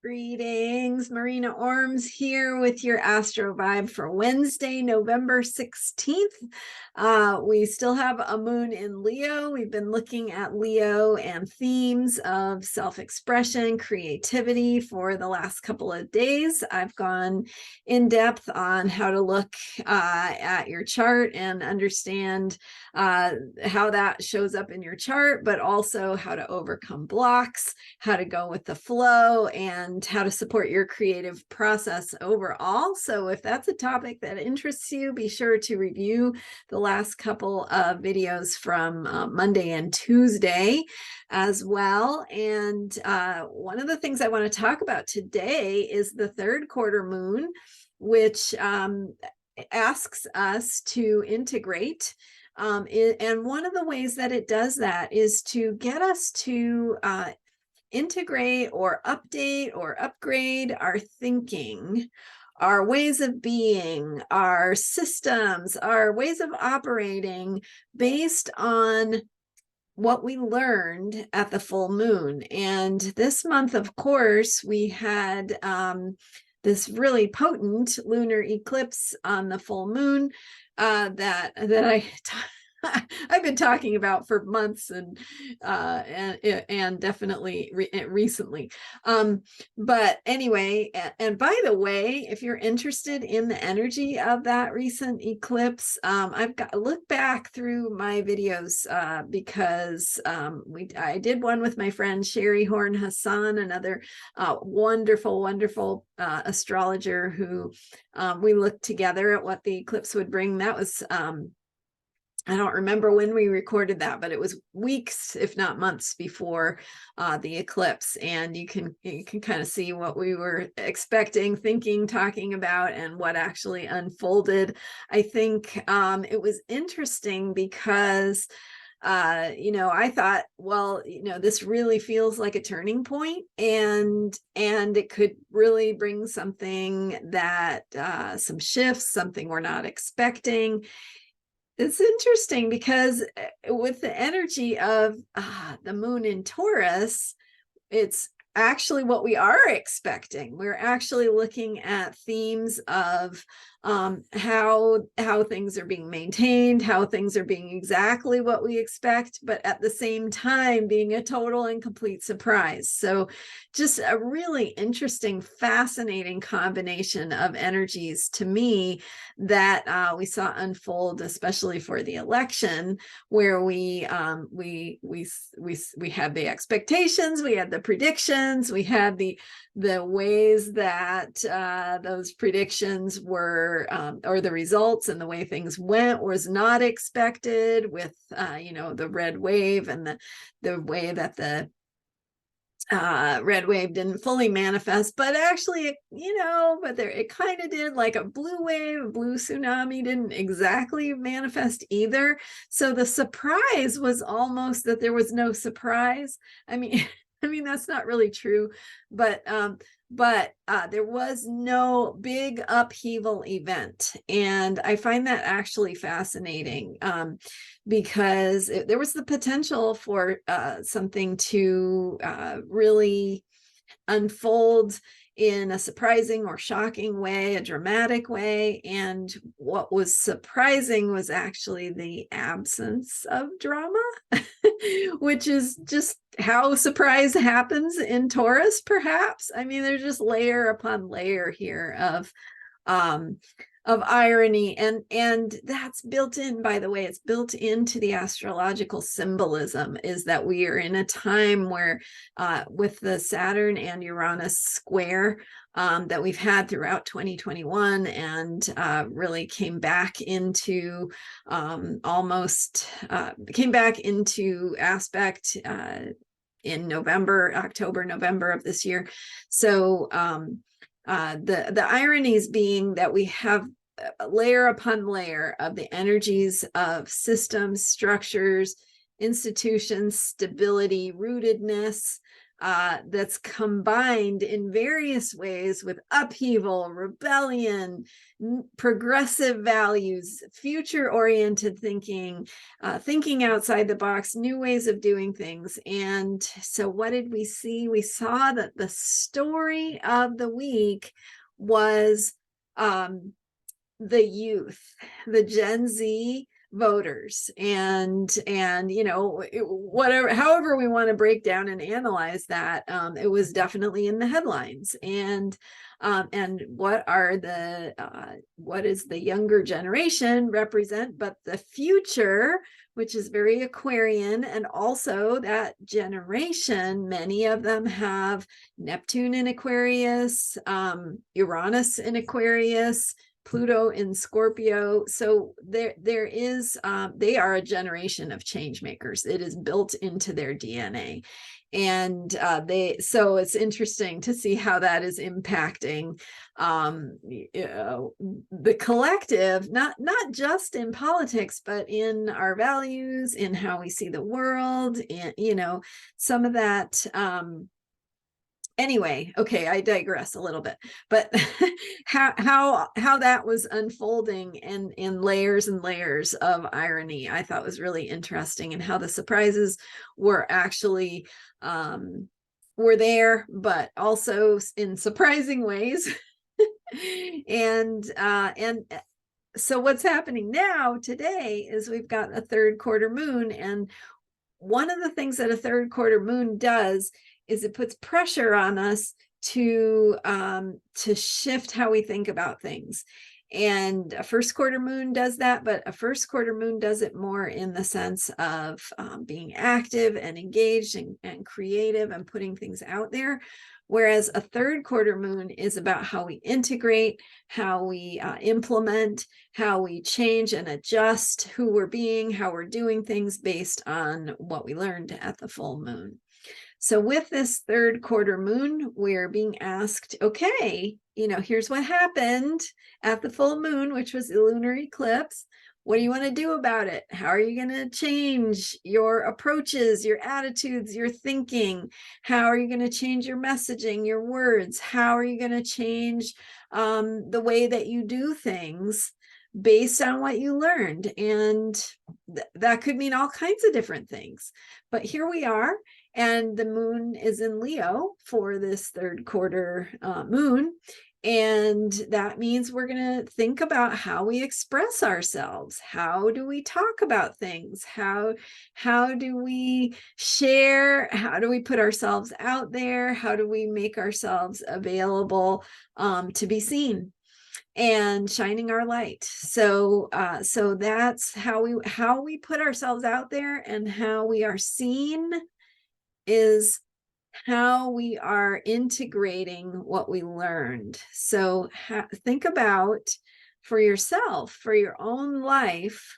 Greetings, Marina Ormes here with your Astro Vibe for Wednesday, November 16th. We still have a moon in Leo. We've been looking at Leo and themes of self-expression, creativity for the last couple of days. I've gone in depth on how to look at your chart and understand how that shows up in your chart, but also how to overcome blocks, how to go with the flow, and how to support your creative process overall. So if that's a topic that interests you, be sure to review the last couple of videos from Monday and Tuesday as well. And one of the things I want to talk about today is the third quarter moon, which asks us to integrate. And one of the ways that it does that is to get us to integrate or update or upgrade our thinking, our ways of being, our systems, our ways of operating based on what we learned at the full moon. And this month, of course, we had this really potent lunar eclipse on the full moon that I've been talking about for months and definitely recently. But anyway, and by the way, if you're interested in the energy of that recent eclipse, I've got look back through my videos because I did one with my friend Sherry Horn Hassan, another wonderful astrologer who we looked together at what the eclipse would bring. That was I don't remember when we recorded that, but it was weeks, if not months, before the eclipse. And you can kind of see what we were expecting, thinking, talking about, and what actually unfolded. I think it was interesting because I thought, well, this really feels like a turning point, and it could really bring something that some shifts, something we're not expecting. It's interesting because with the energy of the moon in Taurus, it's actually what we are expecting. We're actually looking at themes of how things are being maintained, how things are being exactly what we expect, but at the same time being a total and complete surprise. So just a really interesting, fascinating combination of energies to me that we saw unfold, especially for the election, where we had the expectations, we had the predictions, we had the ways that those predictions were or the results and the way things went was not expected, with the red wave and the way that the red wave didn't fully manifest, but actually it kind of did. Like a blue wave, a blue tsunami didn't exactly manifest either. So the surprise was almost that there was no surprise. I mean that's not really true, but there was no big upheaval event. And I find that actually fascinating because there was the potential for something to really unfold in a surprising or shocking way, a dramatic way. And what was surprising was actually the absence of drama, which is just how surprise happens in Taurus, perhaps. I mean, there's just layer upon layer here of irony, and that's built in, by the way, it's built into the astrological symbolism, is that we are in a time where with the Saturn and Uranus square that we've had throughout 2021 and really came back into aspect in October, November of this year. So the ironies being that we have layer upon layer of the energies of systems, structures, institutions, stability, rootedness, that's combined in various ways with upheaval, rebellion, progressive values, future-oriented thinking, thinking outside the box, new ways of doing things. And so what did we see? We saw that the story of the week was the youth, the Gen Z voters, and whatever, however we want to break down and analyze that, it was definitely in the headlines. And what is the younger generation represent but the future, which is very Aquarian. And also that generation, many of them have Neptune in Aquarius, Uranus in Aquarius, Pluto in Scorpio. So there is, they are a generation of change makers. It is built into their DNA. And so it's interesting to see how that is impacting the collective, not just in politics, but in our values, in how we see the world, and some of that. Anyway, okay, I digress a little bit, but how that was unfolding in layers and layers of irony, I thought was really interesting, and how the surprises were actually were there, but also in surprising ways. and so what's happening now today is we've got a third quarter moon, and one of the things that a third quarter moon does is it puts pressure on us to shift how we think about things. And a first quarter moon does that, but a first quarter moon does it more in the sense of being active and engaged and creative and putting things out there. Whereas a third quarter moon is about how we integrate, how we implement, how we change and adjust who we're being, how we're doing things based on what we learned at the full moon. So with this third quarter moon, we're being asked, okay, here's what happened at the full moon, which was the lunar eclipse. What do you want to do about it? How are you going to change your approaches, your attitudes, your thinking? How are you going to change your messaging, your words? How are you going to change the way that you do things based on what you learned? And that could mean all kinds of different things. But here we are, and the moon is in Leo for this third quarter moon. And that means we're going to think about how we express ourselves. How do we talk about things? How do we share? How do we put ourselves out there? How do we make ourselves available to be seen and shining our light? So that's how we put ourselves out there, and how we are seen is how we are integrating what we learned. So think about for yourself, for your own life,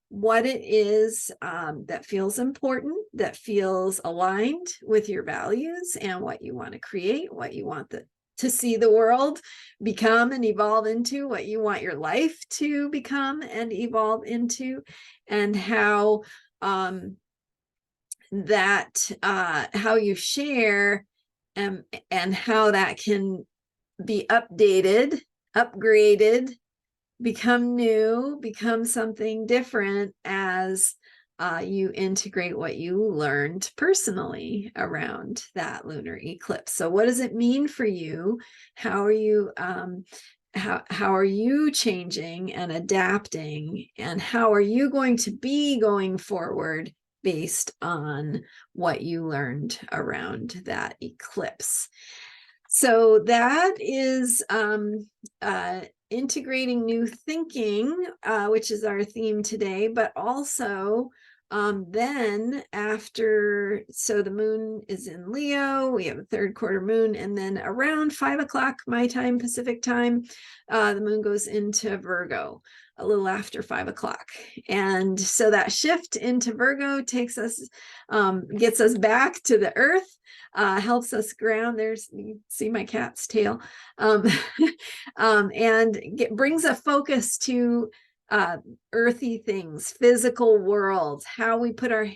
what it is that feels important, that feels aligned with your values and what you want to create, what you want to see the world become and evolve into, what you want your life to become and evolve into, and how how you share and how that can be updated, upgraded, become new, become something different as you integrate what you learned personally around that lunar eclipse. So what does it mean for you? How are you how are you changing and adapting, and how are you going to be going forward based on what you learned around that eclipse? So that is integrating new thinking, which is our theme today, but also then after, so the moon is in Leo, we have a third quarter moon, and then around 5 o'clock my time, Pacific time, the moon goes into Virgo a little after 5 o'clock. And so that shift into Virgo takes us, gets us back to the earth, helps us ground. You see my cat's tail, and brings a focus to earthy things, physical world, how we put our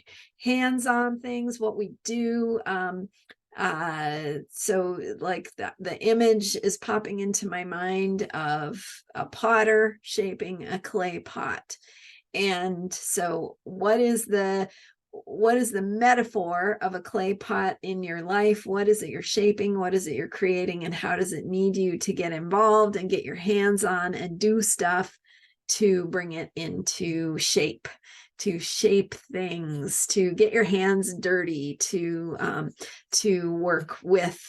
hands on things, what we do, So like the image is popping into my mind of a potter shaping a clay pot. And so what is the metaphor of a clay pot in your life? What is it you're shaping? What is it you're creating? And how does it need you to get involved and get your hands on and do stuff to bring it into shape, to shape things, to get your hands dirty, to work with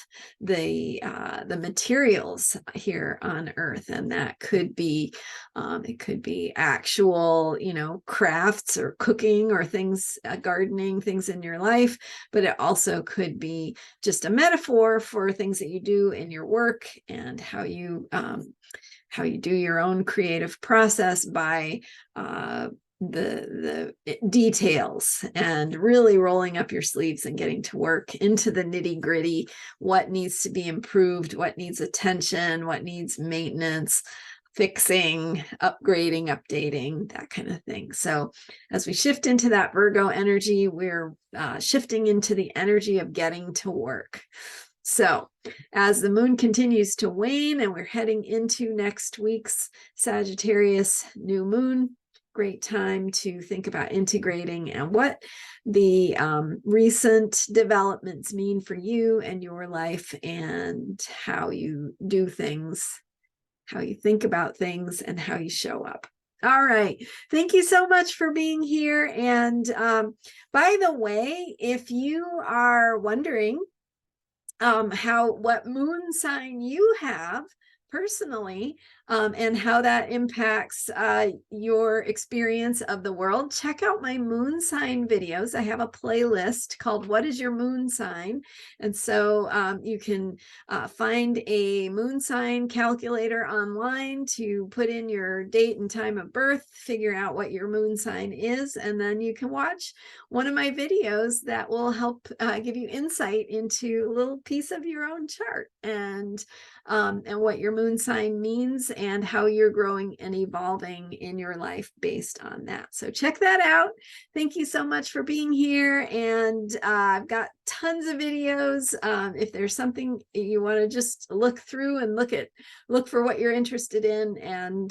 the materials here on Earth? And that could be it could be actual, crafts or cooking or things, gardening, things in your life, but it also could be just a metaphor for things that you do in your work and how you do your own creative process by the details and really rolling up your sleeves and getting to work into the nitty gritty. What needs to be improved, what needs attention, what needs maintenance, fixing, upgrading, updating, that kind of thing. So as we shift into that Virgo energy, we're shifting into the energy of getting to work. So as the moon continues to wane and we're heading into next week's Sagittarius new moon, great time to think about integrating and what the recent developments mean for you and your life and how you do things, how you think about things, and how you show up. All right. Thank you so much for being here. And by the way, if you are wondering what moon sign you have personally, and how that impacts your experience of the world, check out my moon sign videos. I have a playlist called What is Your Moon Sign? And so you can find a moon sign calculator online to put in your date and time of birth, figure out what your moon sign is, and then you can watch one of my videos that will help give you insight into a little piece of your own chart and what your moon sign means and how you're growing and evolving in your life based on that. So check that out. Thank you so much for being here. And I've got tons of videos. If there's something you want to just look through and look for what you're interested in. And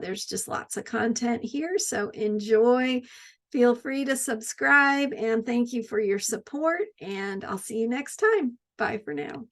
there's just lots of content here. So enjoy. Feel free to subscribe, and thank you for your support. And I'll see you next time. Bye for now.